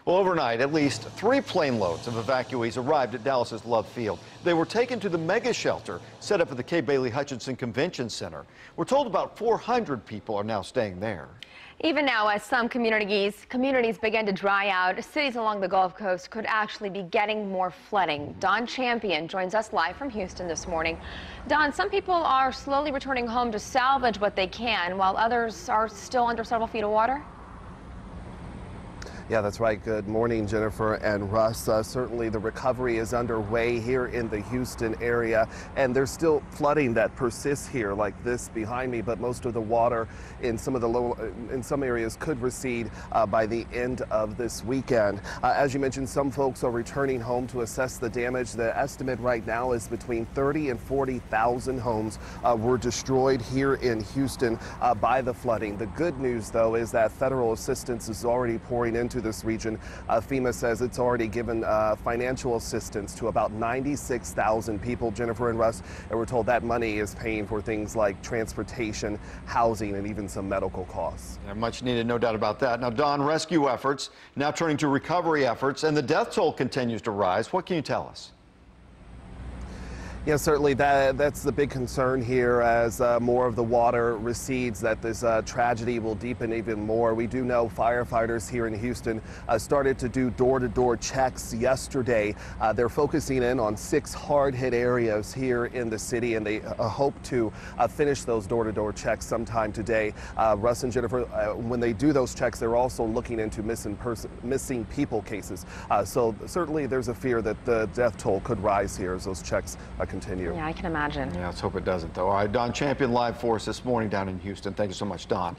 Well, overnight, at least 3 plane loads of evacuees arrived at Dallas's Love Field. They were taken to the mega shelter set up at the Kay Bailey Hutchinson Convention Center. We're told about 400 people are now staying there. Even now, as some communities begin to dry out, cities along the Gulf Coast could actually be getting more flooding. Don Champion joins us live from Houston this morning. Don, some people are slowly returning home to salvage what they can, while others are still under several feet of water. Yeah, that's right. Good morning, Jennifer and Russ. Certainly the recovery is underway here in the Houston area, and there's still flooding that persists here like this behind me, but most of the water in some areas could recede by the end of this weekend. As you mentioned, some folks are returning home to assess the damage. The estimate right now is between 30 and 40,000 homes were destroyed here in Houston by the flooding. The good news, though, is that federal assistance is already pouring into this region. FEMA says it's already given financial assistance to about 96,000 people, Jennifer and Russ, and we're told that money is paying for things like transportation, housing, and even some medical costs. Yeah, much needed, no doubt about that. Now, Don, rescue efforts now turning to recovery efforts, and the death toll continues to rise. What can you tell us? Yeah, certainly that's the big concern here as more of the water recedes, that this tragedy will deepen even more. We do know firefighters here in Houston started to do door-to-door checks yesterday. They're focusing in on 6 hard-hit areas here in the city, and they hope to finish those door-to-door checks sometime today. Russ and Jennifer, when they do those checks, they're also looking into missing people cases. So certainly there's a fear that the death toll could rise here as those checks continue. Yeah, I can imagine. Yeah, let's hope it doesn't, though. All right, Don Champion live for us this morning down in Houston. Thank you so much, Don.